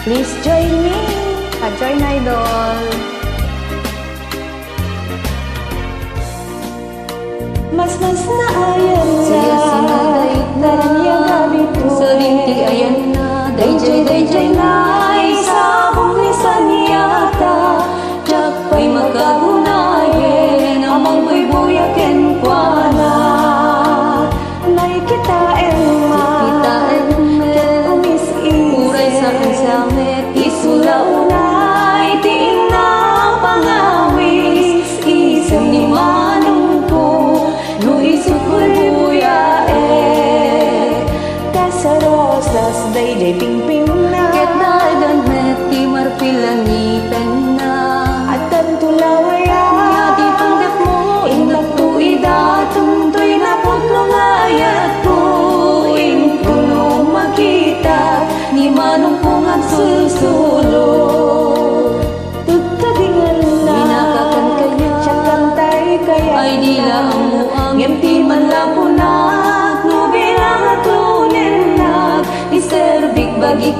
Please join me. Join idol. Mas na ayan na Naranya gabi to Salinti ayan na Dayjay na Isabong ni Sanyata Ay makagunayen Amang ko'y buyaken kwa na Nay kita elma Kita Ket umis Uray sa kansamet Isulaunay Tiin na pangawis Isip ni manong ko No isip ko'y buyae Kasarosas Dayjay pingping na Ket na danet Ti marpilangitan na At tantulawaya Yati panggap mo Inap tuida Tuntoy na putlo ngayat ko Inpuno makita Ni manong kong ang susulo Tugtabingan na Ginakakan kaya Siya kantay kaya Ay di lang mo ang Ngemti man lang po na No bilang at lunin na Iserbik bagik